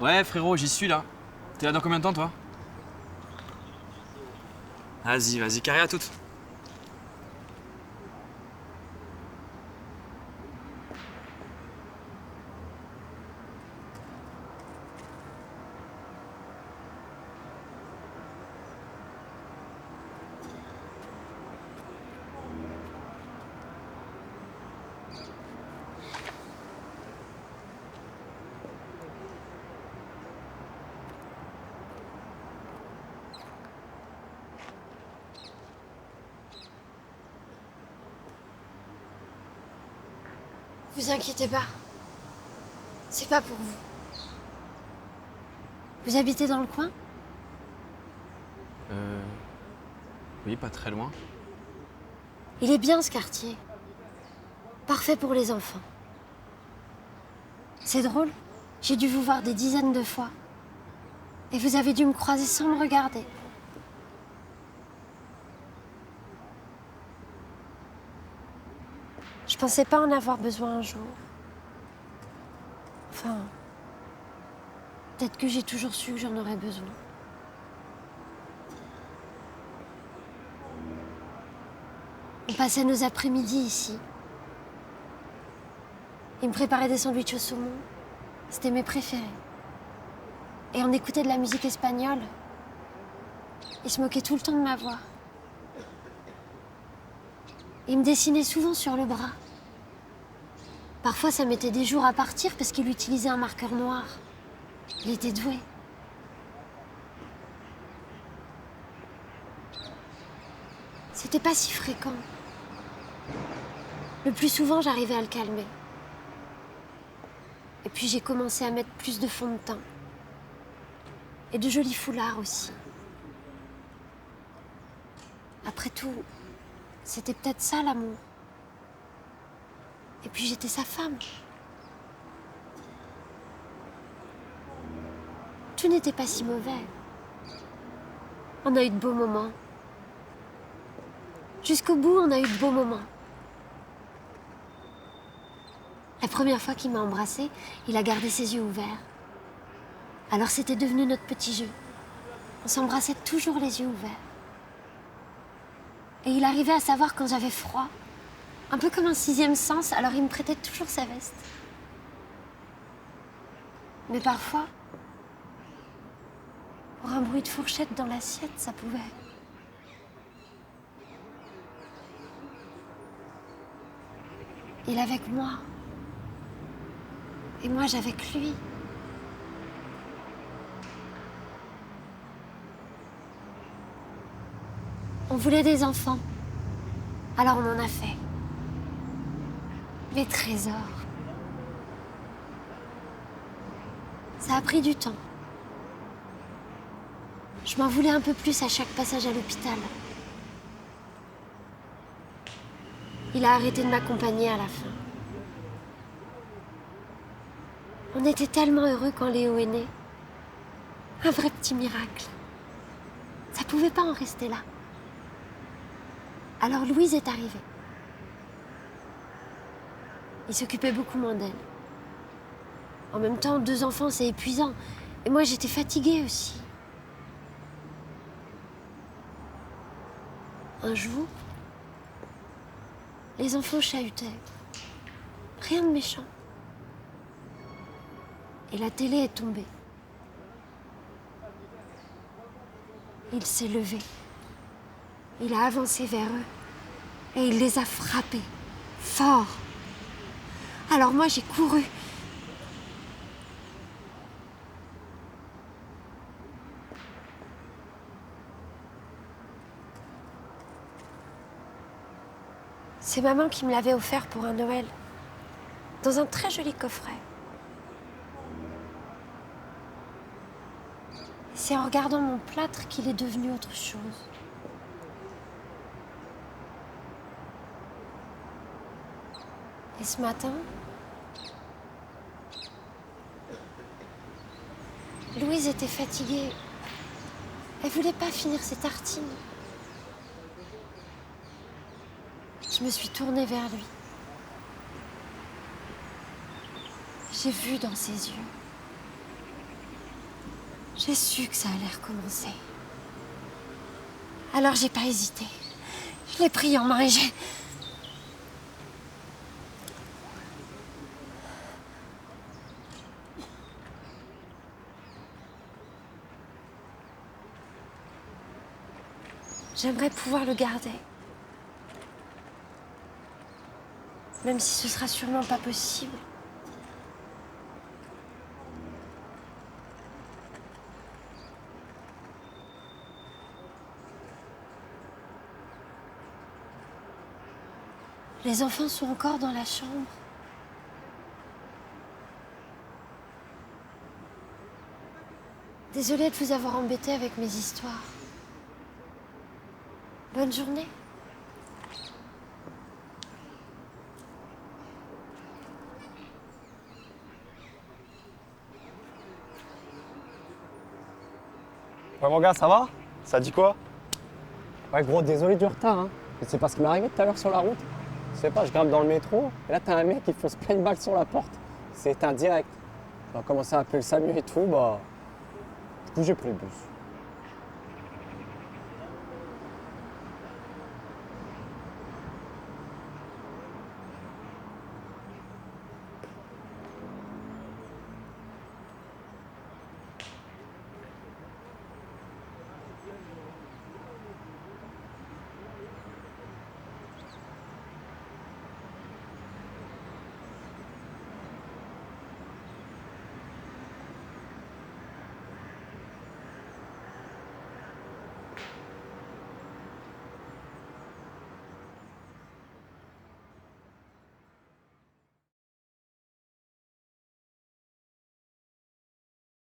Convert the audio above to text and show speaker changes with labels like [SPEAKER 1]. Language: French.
[SPEAKER 1] Ouais, frérot, j'y suis là. T'es là dans combien de temps, toi? Vas-y, carré à toutes.
[SPEAKER 2] Vous inquiétez pas. C'est pas pour vous. Vous habitez dans le coin?
[SPEAKER 1] Oui, pas très loin.
[SPEAKER 2] Il est bien ce quartier. Parfait pour les enfants. C'est drôle, j'ai dû vous voir des dizaines de fois. Et vous avez dû me croiser sans me regarder. Je pensais pas en avoir besoin un jour. Enfin, peut-être que j'ai toujours su que j'en aurais besoin. On passait nos après-midi ici. Il me préparait des sandwichs au saumon. C'était mes préférés. Et on écoutait de la musique espagnole. Il se moquait tout le temps de ma voix. Il me dessinait souvent sur le bras. Parfois, ça mettait des jours à partir parce qu'il utilisait un marqueur noir. Il était doué. C'était pas si fréquent. Le plus souvent, j'arrivais à le calmer. Et puis j'ai commencé à mettre plus de fond de teint. Et de jolis foulards aussi. Après tout, c'était peut-être ça l'amour. Et puis j'étais sa femme. Tout n'était pas si mauvais. On a eu de beaux moments. Jusqu'au bout, on a eu de beaux moments. La première fois qu'il m'a embrassée, il a gardé ses yeux ouverts. Alors c'était devenu notre petit jeu. On s'embrassait toujours les yeux ouverts. Et il arrivait à savoir quand j'avais froid. Un peu comme un sixième sens, alors il me prêtait toujours sa veste. Mais parfois, pour un bruit de fourchette dans l'assiette, ça pouvait. Il avec moi. Et moi j'avec lui. On voulait des enfants. Alors on en a fait. Les trésors. Ça a pris du temps. Je m'en voulais un peu plus à chaque passage à l'hôpital. Il a arrêté de m'accompagner à la fin. On était tellement heureux quand Léo est né. Un vrai petit miracle. Ça pouvait pas en rester là. Alors Louise est arrivée. Il s'occupait beaucoup moins d'elle. En même temps, 2 enfants, c'est épuisant. Et moi, j'étais fatiguée aussi. Un jour, les enfants chahutaient. Rien de méchant. Et la télé est tombée. Il s'est levé. Il a avancé vers eux. Et il les a frappés. Fort. Alors moi, j'ai couru. C'est maman qui me l'avait offert pour un Noël. Dans un très joli coffret. C'est en regardant mon plâtre qu'il est devenu autre chose. Et ce matin, Louise était fatiguée. Elle voulait pas finir ses tartines. Je me suis tournée vers lui. J'ai vu dans ses yeux J'ai su que ça allait recommencer. Alors j'ai pas hésité. Je l'ai pris en main et j'ai... J'aimerais pouvoir le garder. Même si ce sera sûrement pas possible. Les enfants sont encore dans la chambre. Désolée de vous avoir embêté avec mes histoires. Bonne journée.
[SPEAKER 3] Ouais mon gars, ça va? Ça dit quoi? Ouais gros, désolé du retard, hein. C'est pas ce qui m'est arrivé tout à l'heure sur la route. Je sais pas, je grimpe dans le métro, et là t'as un mec qui fonce plein de balles sur la porte. C'est un direct. On a commencé à appeler le SAMU et tout, bah... Du coup j'ai pris le bus.